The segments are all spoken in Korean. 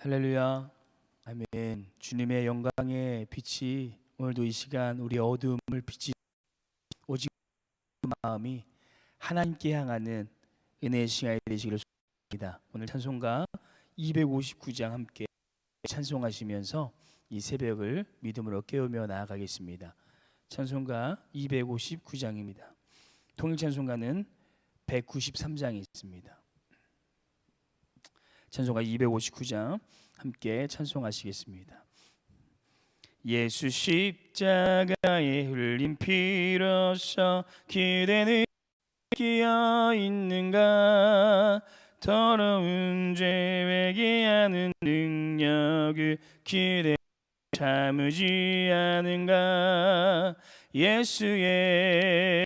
할렐루야. 아멘. 주님의 영광의 빛이 오늘도 이 시간 우리 어두움을 비치, 오직 그 마음이 하나님께 향하는 은혜의 시간이 되시기를 소원합니다. 오늘 찬송가 259장 함께 찬송하시면서 이 새벽을 믿음으로 깨우며 나아가겠습니다. 찬송가 259장입니다. 통일 찬송가는 193장이 있습니다. 찬송가 259장 함께 찬송하시겠습니다. 예수 십자가에 흘린 피로써 기대는 끼어 있는가? 더러운 죄 회개하는 능력을 기대 참으지 않은가? 예수의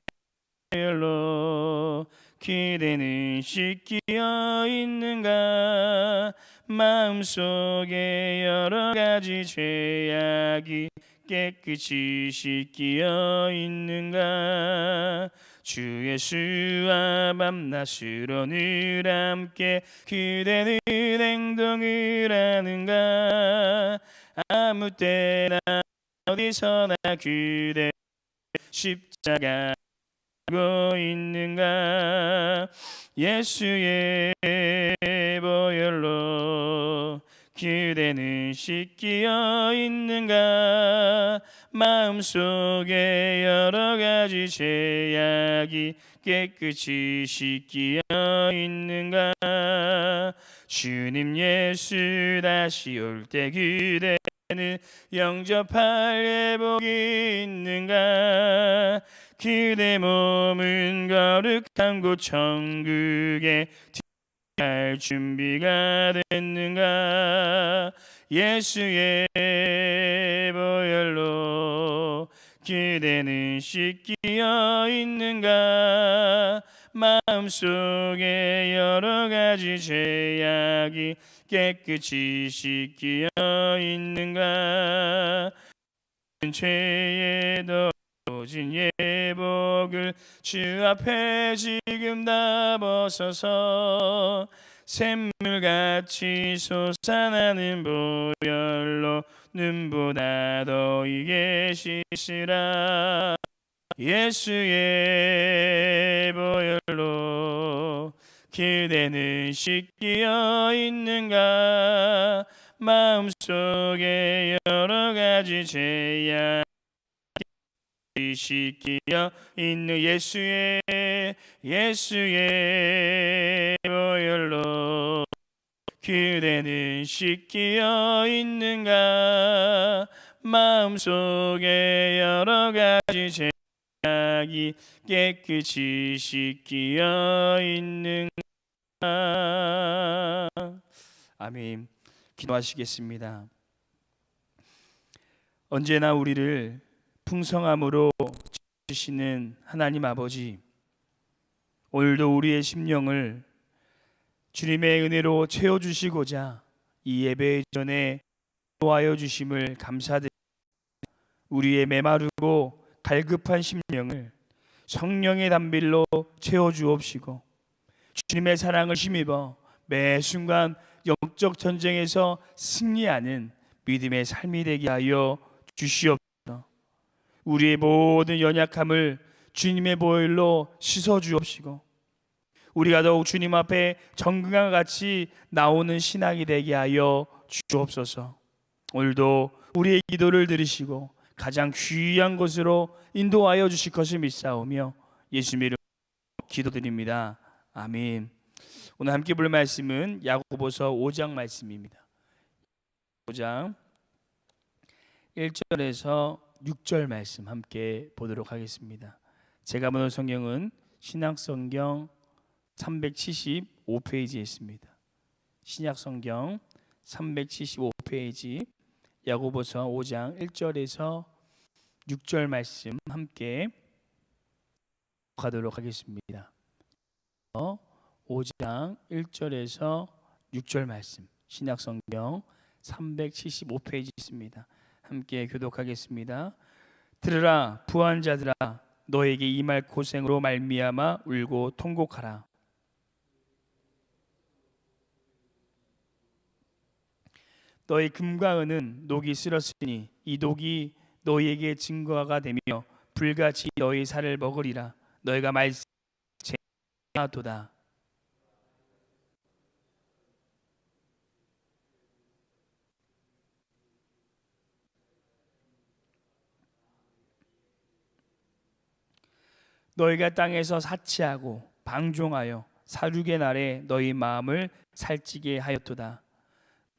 혈로 기대는 씻기어 있는가? 마음속에 여러 가지 죄악이 깨끗이 씻기어 있는가? 주 예수와 밤낮으로 늘 함께 기대는 행동을 하는가? 아무 때나 어디서나 그대 십자가 고 있는가? 예수의 보혈로 그대는 씻기어 있는가? 마음속에 여러 가지 죄악이 깨끗이 씻기어 있는가? 주님 예수 다시 올 때 그대는 영접할 회복이 있는가? 그대 몸은 거룩한 곳 천국에 들어갈 준비가 됐는가? 예수의 보혈로 그대는 씻기어 있는가? 마음속에 여러 가지 죄악이 깨끗이 씻기어 있는가? 죄에도 오진 예복을 주 앞에 지금 다 벗어서 샘물같이 솟아나는 보혈로 눈보다 더이게 씻으라. 예수의 보혈로 그대는 씻기어 있는가? 마음속에 여러 가지 죄악 씻기어 있는 예수의 보혈로 그대는 씻기어 있는가? 마음속에 여러 가지 죄악이 깨끗이 씻기어 있는가? 아멘. 기도하시겠습니다. 언제나 우리를 풍성함으로 주시는 하나님 아버지, 오늘도 우리의 심령을 주님의 은혜로 채워주시고자 이 예배 전에 도와여 주심을 감사드립니다. 우리의 메마르고 갈급한 심령을 성령의 담빌로 채워주옵시고 주님의 사랑을 힘입어 매 순간 영적 전쟁에서 승리하는 믿음의 삶이 되게 하여 주시옵소서. 우리의 모든 연약함을 주님의 보혈로 씻어주옵시고 우리가 더욱 주님 앞에 정금과 같이 나오는 신앙이 되게 하여 주옵소서. 오늘도 우리의 기도를 들으시고 가장 귀한 곳으로 인도하여 주실 것을 믿사오며 예수님 이름으로 기도드립니다. 아멘. 오늘 함께 볼 말씀은 야고보서 5장 말씀입니다. 5장 1절에서 6절 말씀 함께 보도록 하겠습니다. 제가 보는 성경은 신약성경 375페이지에 있습니다. 신약성경 375페이지 야고보서 5장 1절에서 6절 말씀 함께 가도록 하겠습니다. 5장 1절에서 6절 말씀 신약성경 375페이지 있습니다. 함께 교독하겠습니다. 들으라 부한 자들아 너에게 임할 고생으로 말미암아 울고 통곡하라. 너희 금과 은은 녹이 쓸었으니 이 녹이 너희에게 증거가 되며 불같이 너희 살을 먹으리라. 너희가 말씀하도다. 너희가 땅에서 사치하고 방종하여 사륙의 날에 너희 마음을 살찌게 하였도다.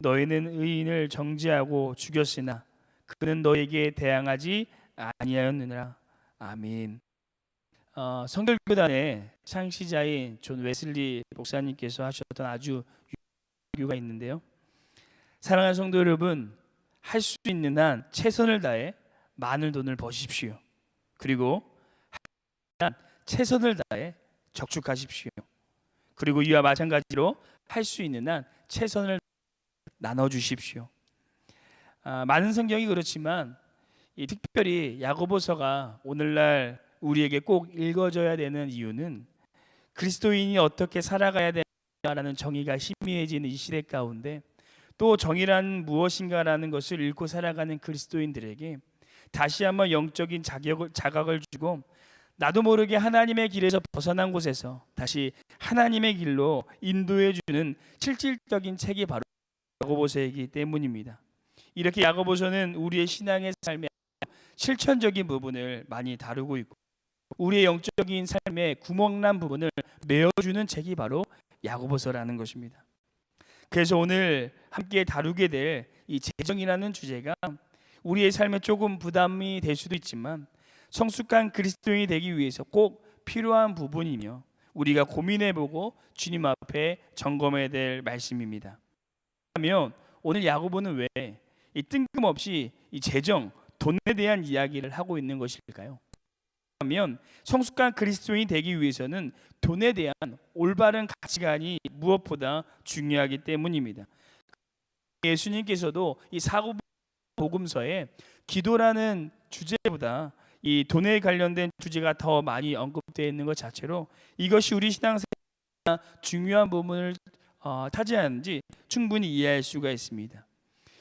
너희는 의인을 정죄하고 죽였으나 그는 너에게 대항하지 아니하였느니라. 아멘. 성결교단의 창시자인 존 웨슬리 목사님께서 하셨던 아주 유가 있는데요. 사랑하는 성도 여러분, 할 수 있는 한 최선을 다해 많은 돈을 버십시오. 그리고 최선을 다해 적축하십시오. 그리고 이와 마찬가지로 할 수 있는 한 최선을 나눠주십시오. 많은 성경이 그렇지만 특별히 야고보서가 오늘날 우리에게 꼭 읽어져야 되는 이유는 그리스도인이 어떻게 살아가야 되냐라는 정의가 희미해지는 이 시대 가운데 또 정의란 무엇인가라는 것을 읽고 살아가는 그리스도인들에게 다시 한번 영적인 자각을 주고 나도 모르게 하나님의 길에서 벗어난 곳에서 다시 하나님의 길로 인도해 주는 실질적인 책이 바로 야고보서이기 때문입니다. 이렇게 야고보서는 우리의 신앙의 삶의 실천적인 부분을 많이 다루고 있고 우리의 영적인 삶의 구멍난 부분을 메워주는 책이 바로 야고보서라는 것입니다. 그래서 오늘 함께 다루게 될 이 재정이라는 주제가 우리의 삶에 조금 부담이 될 수도 있지만 성숙한 그리스도인이 되기 위해서 꼭 필요한 부분이며 우리가 고민해보고 주님 앞에 점검해야 될 말씀입니다. 그러면 오늘 야고보는 왜 이 뜬금없이 이 재정, 돈에 대한 이야기를 하고 있는 것일까요? 그러면 성숙한 그리스도인이 되기 위해서는 돈에 대한 올바른 가치관이 무엇보다 중요하기 때문입니다. 예수님께서도 이 사복음서에 기도라는 주제보다 이 돈에 관련된 주제가 더 많이 언급되어 있는 것 자체로 이것이 우리 신앙생활 중요한 부분을 차지하는지 충분히 이해할 수가 있습니다.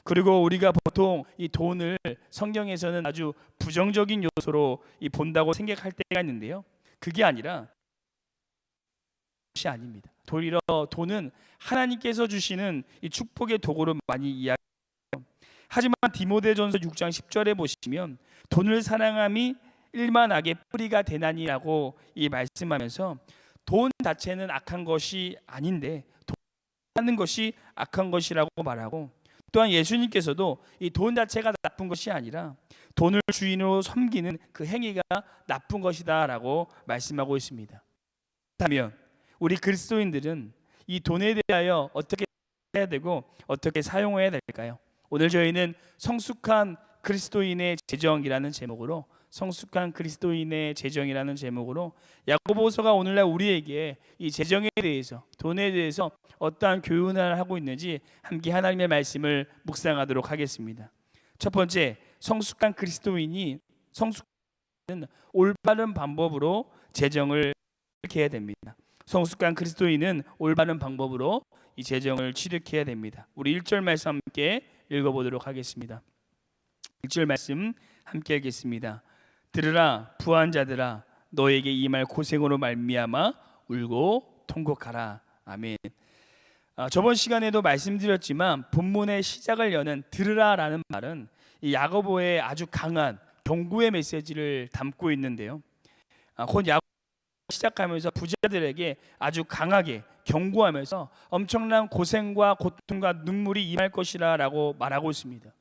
그리고 우리가 보통 이 돈을 성경에서는 아주 부정적인 요소로 본다고 생각할 때가 있는데요. 그게 아니라 것이 아닙니다. 오히려 돈은 하나님께서 주시는 이 축복의 도구로 많이 이야기해요. 하지만 디모데전서 6장 10절에 보시면 돈을 사랑함이 일만 악의 뿌리가 되나니라고 말씀하면서 돈 자체는 악한 것이 아닌데 돈 하는 것이 악한 것이라고 말하고 또한 예수님께서도 이 돈 자체가 나쁜 것이 아니라 돈을 주인으로 섬기는 그 행위가 나쁜 것이다라고 말씀하고 있습니다. 그렇다면 우리 그리스도인들은 이 돈에 대하여 어떻게 해야 되고 어떻게 사용해야 될까요? 오늘 저희는 성숙한 그리스도인의 재정이라는 제목으로 야고보서가 오늘날 우리에게 이 재정에 대해서 돈에 대해서 어떠한 교훈을 하고 있는지 함께 하나님의 말씀을 묵상하도록 하겠습니다. 첫 번째, 성숙한 그리스도인은 올바른 방법으로 재정을 취득해야 됩니다. 성숙한 그리스도인은 올바른 방법으로 이 재정을 취득해야 됩니다. 우리 1절 말씀 함께 읽어보도록 하겠습니다. 1절 말씀 함께 읽겠습니다. 들으라 부한 자들아 너에게 이 말 고생으로 말미암아 울고 통곡하라. 아멘. 저번 시간에도 말씀드렸지만 본문의 시작을 여는 들으라라는 말은 이 야고보의 아주 강한 경고의 메시지를 담고 있는데요. 곧 야고보 시작하면서 부자들에게 아주 강하게 경고하면서 엄청난 고생과 고통과 눈물이 임할 것이라고 말하고 있습니다.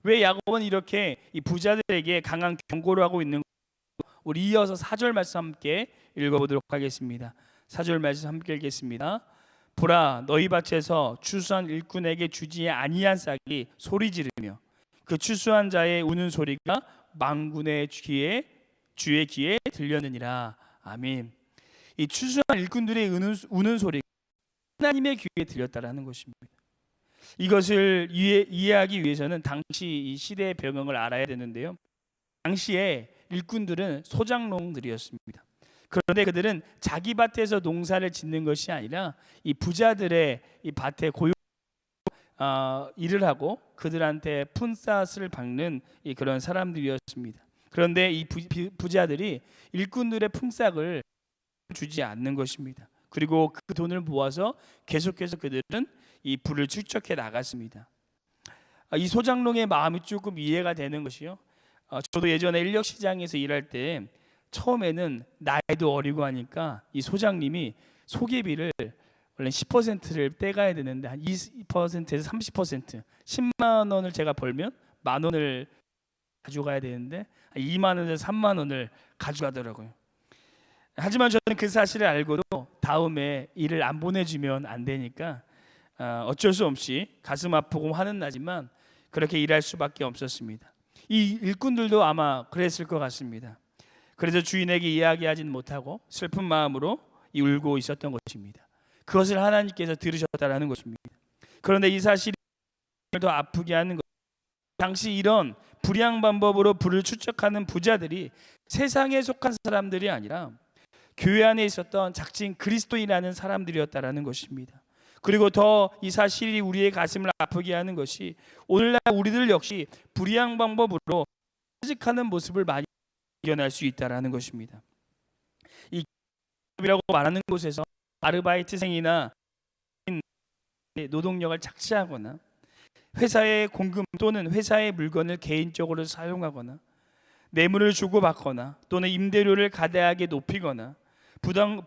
왜 야고보는 이렇게 이 부자들에게 강한 경고를 하고 있는 것인지 우리 이어서 4절 말씀 함께 읽어보도록 하겠습니다. 4절 말씀 함께 읽겠습니다. 보라 너희 밭에서 추수한 일꾼에게 주지 아니한 싹이 소리 지르며 그 추수한 자의 우는 소리가 만군의 주의 귀에 들렸느니라. 아멘. 이 추수한 일꾼들의 우는 소리가 하나님의 귀에 들렸다라는 것입니다. 이것을 이해하기 위해서는 당시 이 시대의 배경을 알아야 되는데요. 당시에 일꾼들은 소작농들이었습니다. 그런데 그들은 자기 밭에서 농사를 짓는 것이 아니라 이 부자들의 이 밭에 일을 하고 그들한테 푼쌀을 박는 그런 사람들이었습니다. 그런데 이 부자들이 일꾼들의 품삯을 주지 않는 것입니다. 그리고 그 돈을 모아서 계속해서 그들은 이 부를 축적해 나갔습니다. 이 소장농의 마음이 조금 이해가 되는 것이요. 저도 예전에 인력시장에서 일할 때 처음에는 나이도 어리고 하니까 이 소장님이 소개비를 원래 10%를 떼가야 되는데 한 20%에서 30% 10만 원을 제가 벌면 만 원을 가져가야 되는데 2만 원에서 3만 원을 가져가더라고요. 하지만 저는 그 사실을 알고도 다음에 일을 안 보내주면 안 되니까 어쩔 수 없이 가슴 아프고 화는 나지만 그렇게 일할 수밖에 없었습니다. 이 일꾼들도 아마 그랬을 것 같습니다. 그래서 주인에게 이야기하지는 못하고 슬픈 마음으로 울고 있었던 것입니다. 그것을 하나님께서 들으셨다라는 것입니다. 그런데 이 사실이 더 아프게 하는 것, 당시 이런 불량 방법으로 부를 축적하는 부자들이 세상에 속한 사람들이 아니라 교회 안에 있었던 작진 그리스도인이라는 사람들이었다라는 것입니다. 그리고 더 이 사실이 우리의 가슴을 아프게 하는 것이 오늘날 우리들 역시 불량 방법으로 취직하는 모습을 많이 발견할 수 있다라는 것입니다. 이 기업이라고 말하는 곳에서 아르바이트생이나 노동력을 착취하거나 회사의 공금 또는 회사의 물건을 개인적으로 사용하거나 뇌물을 주고받거나 또는 임대료를 가대하게 높이거나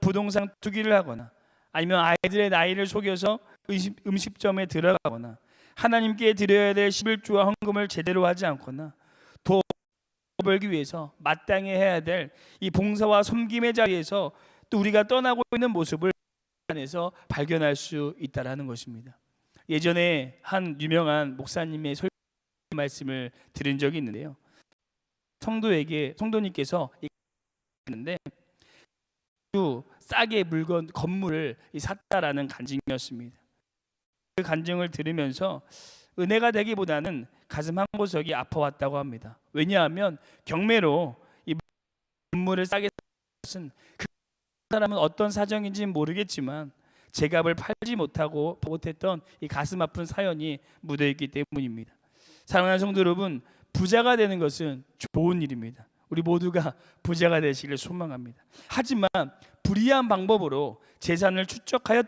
부동산 투기를 하거나 아니면 아이들의 나이를 속여서 음식점에 들어가거나 하나님께 드려야 될 11조와 헌금을 제대로 하지 않거나 돈 벌기 위해서 마땅히 해야 될 이 봉사와 섬김의 자리에서 또 우리가 떠나고 있는 모습을 안에서 발견할 수 있다라는 것입니다. 예전에 한 유명한 목사님의 말씀을 들은 적이 있는데요. 성도님께서 있는데 싸게 물건 건물을 샀다라는 간증이었습니다. 그 간증을 들으면서 은혜가 되기보다는 가슴 한 구석이 아파왔다고 합니다. 왜냐하면 경매로 이 건물을 싸게 산 것은 그 사람은 어떤 사정인지는 모르겠지만 제값을 팔지 못했던 이 가슴 아픈 사연이 묻어있기 때문입니다. 사랑하는 성도 여러분, 부자가 되는 것은 좋은 일입니다. 우리 모두가 부자가 되시길 소망합니다. 하지만 불의한 방법으로 재산을 축적하여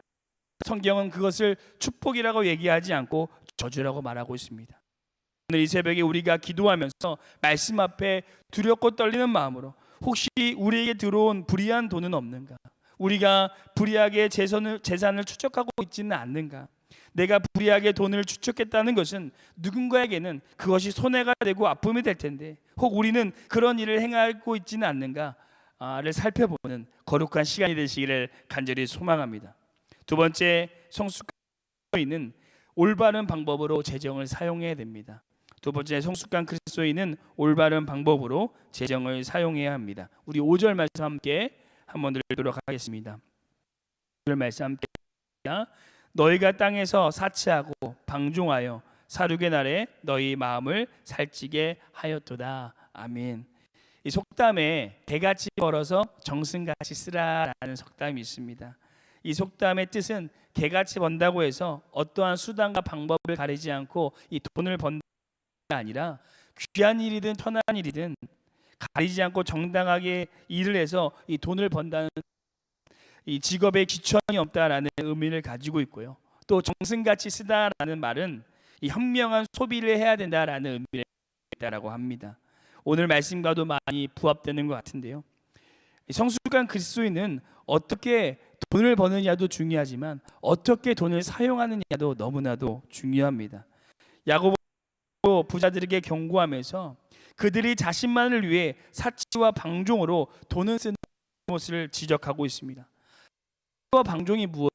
성경은 그것을 축복이라고 얘기하지 않고 저주라고 말하고 있습니다. 오늘 이 새벽에 우리가 기도하면서 말씀 앞에 두렵고 떨리는 마음으로 혹시 우리에게 들어온 불의한 돈은 없는가? 우리가 불의하게 재산을 축적하고 있지는 않는가? 내가 불의하게 돈을 축적했다는 것은 누군가에게는 그것이 손해가 되고 아픔이 될 텐데 혹 우리는 그런 일을 행하고 있지는 않는가를 살펴보는 거룩한 시간이 되시기를 간절히 소망합니다. 두 번째, 성숙한 올바른 방법으로 재정을 사용해야 됩니다. 두 번째, 성숙한 그리스도인은 올바른 방법으로 재정을 사용해야 합니다. 우리 5절 말씀 함께 한번 읽도록 하겠습니다. 5절 말씀 함께. 너희가 땅에서 사치하고 방종하여 사륙의 날에 너희 마음을 살찌게 하였도다. 아멘. 이 속담에 개같이 벌어서 정승같이 쓰라라는 속담이 있습니다. 이 속담의 뜻은 개같이 번다고 해서 어떠한 수단과 방법을 가리지 않고 이 돈을 번다 아니라 귀한 일이든 편한 일이든 가리지 않고 정당하게 일을 해서 이 돈을 번다는 이 직업에 귀천이 없다라는 의미를 가지고 있고요. 또 정승같이 쓰다라는 말은 이 현명한 소비를 해야 된다라는 의미를 있다라고 합니다. 오늘 말씀과도 많이 부합되는 것 같은데요. 성숙한 그리스도인은 어떻게 돈을 버느냐도 중요하지만 어떻게 돈을 사용하느냐도 너무나도 중요합니다. 야고보 부자들에게 경고하면서 그들이 자신만을 위해 사치와 방종으로 돈을 쓰는 것을 지적하고 있습니다. 사치와 방종이 무엇?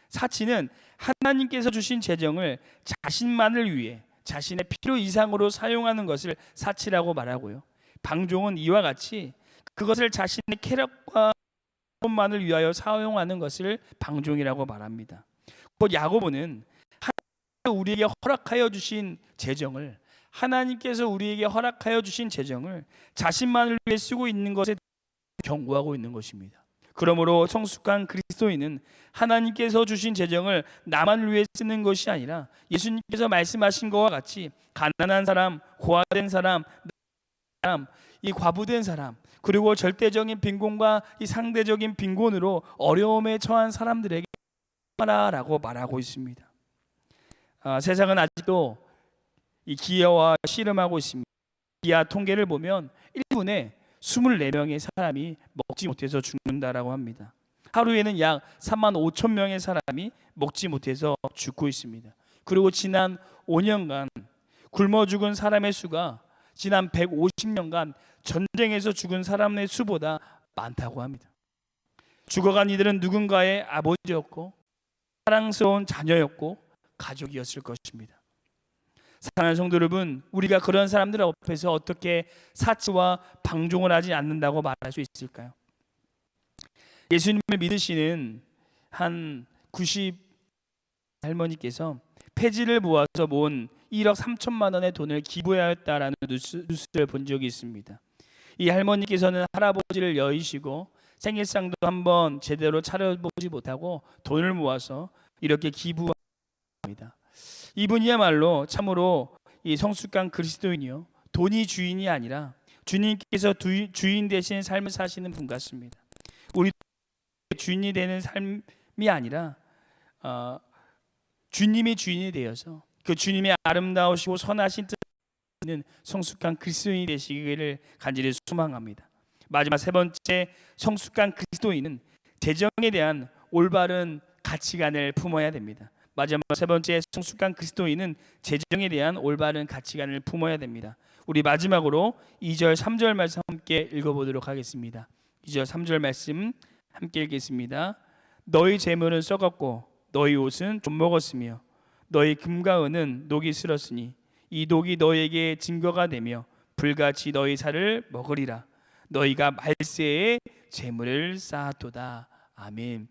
사치는 하나님께서 주신 재정을 자신만을 위해 자신의 필요 이상으로 사용하는 것을 사치라고 말하고요. 방종은 이와 같이 그것을 자신의 쾌락과 만을 위하여 사용하는 것을 방종이라고 말합니다. 곧 야고보는 하나님께서 우리에게 허락하여 주신 재정을 자신만을 위해 쓰고 있는 것에 경고하고 있는 것입니다. 그러므로 성숙한 그리스도인은 하나님께서 주신 재정을 나만을 위해 쓰는 것이 아니라 예수님께서 말씀하신 것과 같이 가난한 사람, 고아된 사람, 이 과부된 사람, 그리고 절대적인 빈곤과 이 상대적인 빈곤으로 어려움에 처한 사람들에게 하라라고 말하고 있습니다. 세상은 아직도 이 기아와 씨름하고 있습니다. 기아 통계를 보면 1분에 24명의 사람이 먹지 못해서 죽는다라고 합니다. 하루에는 약 3만 5천 명의 사람이 먹지 못해서 죽고 있습니다. 그리고 지난 5년간 굶어 죽은 사람의 수가 지난 150년간 전쟁에서 죽은 사람의 수보다 많다고 합니다. 죽어간 이들은 누군가의 아버지였고 사랑스러운 자녀였고 가족이었을 것입니다. 사랑하는 성도 여러분, 우리가 그런 사람들 앞에서 어떻게 사치와 방종을 하지 않는다고 말할 수 있을까요? 예수님을 믿으시는 한 90 할머니께서 폐지를 모아서 모은 1억 3천만 원의 돈을 기부하였다라는 뉴스를 본 적이 있습니다. 이 할머니께서는 할아버지를 여의시고 생일상도 한번 제대로 차려보지 못하고 돈을 모아서 이렇게 기부합니다. 이분이야말로 참으로 이 성숙한 그리스도인이요, 돈이 주인이 아니라 주님께서 주인 되신 삶을 사시는 분 같습니다. 우리 주인이 되는 삶이 아니라 주님이 주인이 되어서 그 주님의 아름다우시고 선하신 뜻은 성숙한 그리스도인이 되시기를 간절히 소망합니다. 마지막 세 번째, 성숙한 그리스도인은 재정에 대한 올바른 가치관을 품어야 됩니다. 마지막 세 번째, 성숙한 그리스도인은 재정에 대한 올바른 가치관을 품어야 됩니다. 우리 마지막으로 2절 3절 말씀 함께 읽어보도록 하겠습니다. 2절 3절 말씀 함께 읽겠습니다. 너희 재물은 썩었고 너희 옷은 좀 먹었으며 너희 금과 은은 녹이 슬었으니 이 녹이 너희에게 증거가 되며 불같이 너희 살을 먹으리라. 너희가 말세에 재물을 쌓았도다. 아멘.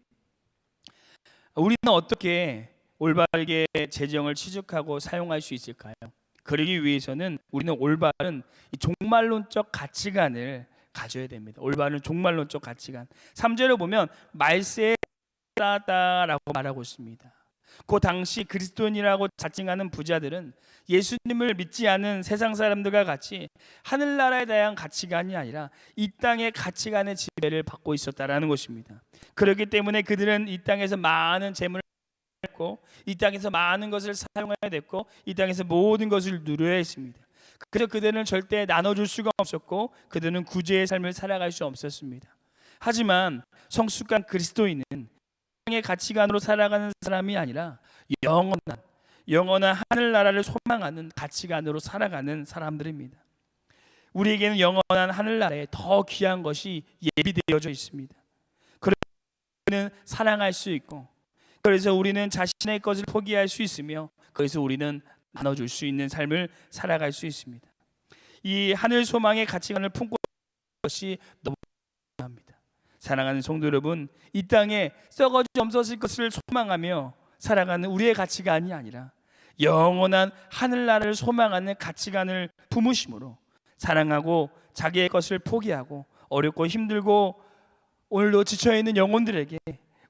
우리는 어떻게 올바르게 재정을 취득하고 사용할 수 있을까요? 그러기 위해서는 우리는 올바른 종말론적 가치관을 가져야 됩니다. 올바른 종말론적 가치관. 3절을 보면 말세에 쌓았다라고 말하고 있습니다. 그 당시 그리스도인이라고 자칭하는 부자들은 예수님을 믿지 않은 세상 사람들과 같이 하늘나라에 대한 가치관이 아니라 이 땅의 가치관의 지배를 받고 있었다라는 것입니다. 그렇기 때문에 그들은 이 땅에서 많은 재물을 했고 이 땅에서 많은 것을 사용해야 됐고 이 땅에서 모든 것을 누려야 했습니다. 그래서 그들은 절대 나눠줄 수가 없었고 그들은 구제의 삶을 살아갈 수 없었습니다. 하지만 성숙한 그리스도인은 땅의 가치관으로 살아가는 사람이 아니라 영원한 하늘나라를 소망하는 가치관으로 살아가는 사람들입니다. 우리에게는 영원한 하늘나라에 더 귀한 것이 예비되어져 있습니다. 그래서 사랑할 수 있고 그래서 우리는 자신의 것을 포기할 수 있으며 그래서 우리는 나눠줄 수 있는 삶을 살아갈 수 있습니다. 이 하늘 소망의 가치관을 품고 있는 것이 너무 중요합니다. 사랑하는 성도 여러분, 이 땅에 썩어지 없어질 것을 소망하며 살아가는 우리의 가치관이 아니라 영원한 하늘나라를 소망하는 가치관을 품으심으로 사랑하고 자기의 것을 포기하고 어렵고 힘들고 오늘도 지쳐있는 영혼들에게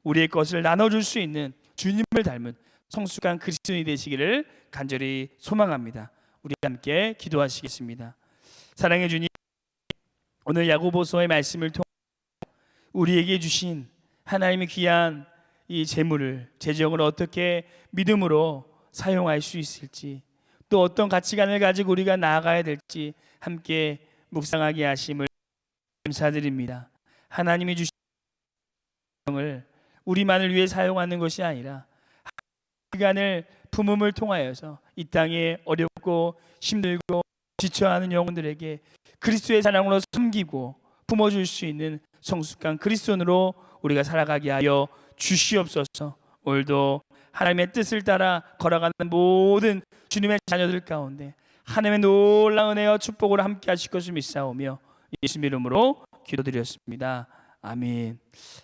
우리의 것을 나눠줄 수 있는 주님을 닮은 성숙한 그리스도인이 되시기를 간절히 소망합니다. 우리 함께 기도하시겠습니다. 사랑해 주님, 오늘 야고보서의 말씀을 통해 우리에게 주신 하나님의 귀한 이 재정을 어떻게 믿음으로 사용할 수 있을지 또 어떤 가치관을 가지고 우리가 나아가야 될지 함께 묵상하게 하심을 감사드립니다. 하나님이 주신 재정을 우리만을 위해 사용하는 것이 아니라 시간을 품음을 통하여서 이 땅에 어렵고 힘들고 지쳐하는 영혼들에게 그리스도의 사랑으로 섬기고 품어줄 수 있는 성숙한 그리스도인으로 우리가 살아가게 하여 주시옵소서. 오늘도 하나님의 뜻을 따라 걸어가는 모든 주님의 자녀들 가운데 하나님의 놀라운 은혜와 축복으로 함께 하실 것을 믿사오며 예수 이름으로 기도드렸습니다. 아멘.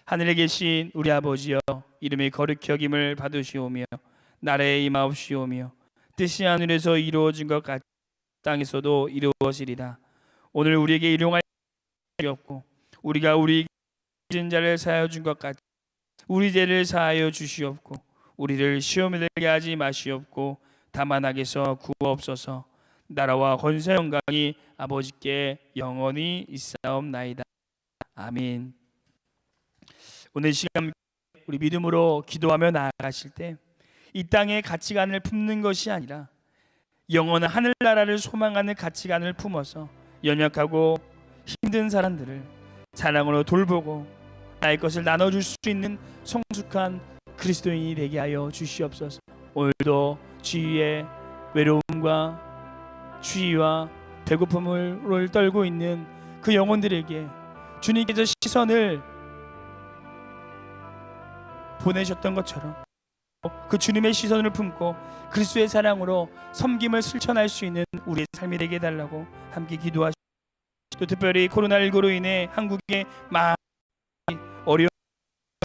하늘에 계신 우리 아버지여, 이름의 거룩히 여김을 받으시오며 나라에 임하옵시오며 뜻이 하늘에서 이루어진 것 같이 땅에서도 이루어지리라. 오늘 우리에게 일용할 것이 없고 우리가 우리 죄진 자를 사하여 준 것 같이 우리 죄를 사하여 주시옵고 우리를 시험에 들게 하지 마시옵고 다만 악에서 구하옵소서. 나라와 권세 영광이 아버지께 영원히 있사옵나이다. 아멘. 오늘 시간 우리 믿음으로 기도하며 나아가실 때 이 땅의 가치관을 품는 것이 아니라 영원한 하늘나라를 소망하는 가치관을 품어서 연약하고 힘든 사람들을 사랑으로 돌보고 나의 것을 나눠줄 수 있는 성숙한 그리스도인이 되게 하여 주시옵소서. 오늘도 주위의 외로움과 추위와 배고픔을 떨고 있는 그 영혼들에게 주님께서 시선을 보내셨던 것처럼 그 주님의 시선을 품고 그리스도의 사랑으로 섬김을 실천할 수 있는 우리의 삶이 되게 해달라고 함께 기도하시고, 또 특별히 코로나19로 인해 한국에 많이 어려움이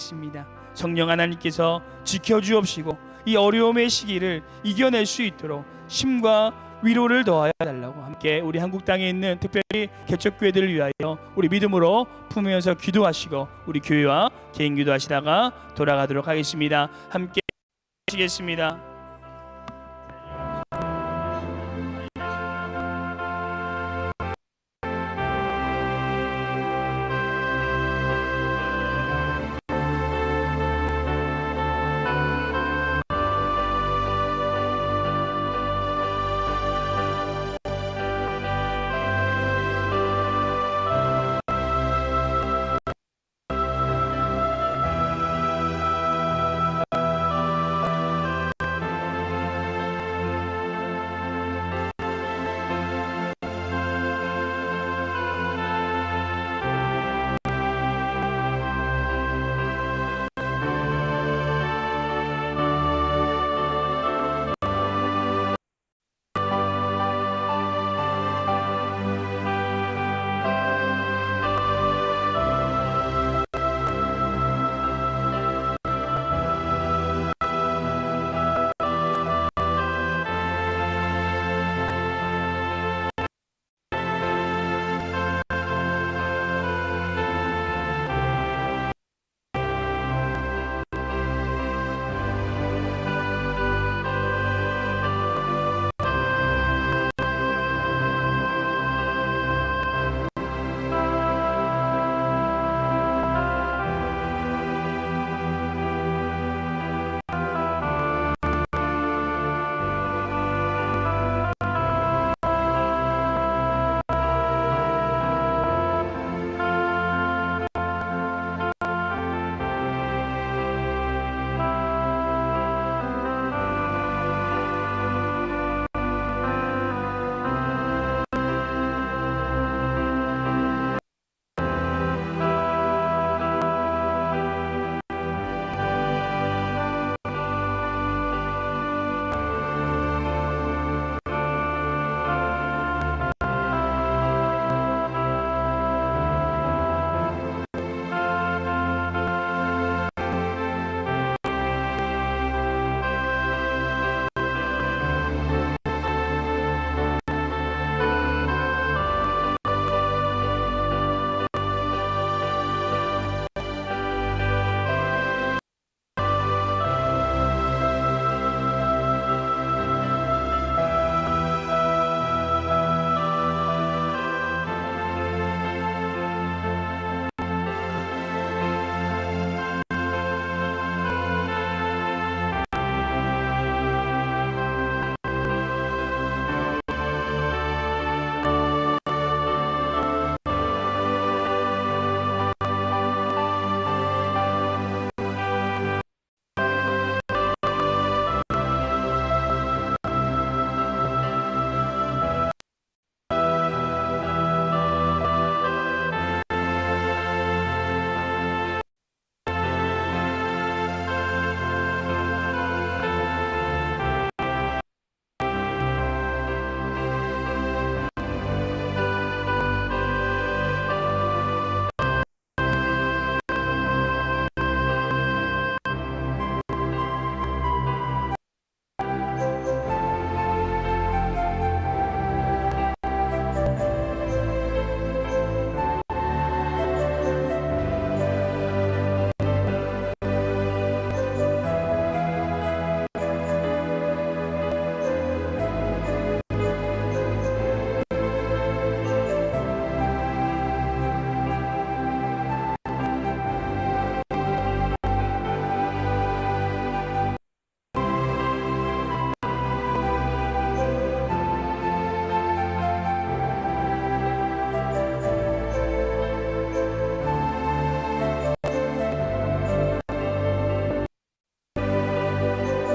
있습니다. 성령 하나님께서 지켜주옵시고 이 어려움의 시기를 이겨낼 수 있도록 힘과 위로를 더하여 달라고 함께 우리 한국 땅에 있는 특별히 개척교회들을 위하여 우리 믿음으로 품으면서 기도하시고 우리 교회와 개인 기도하시다가 돌아가도록 하겠습니다. 함께 하시겠습니다.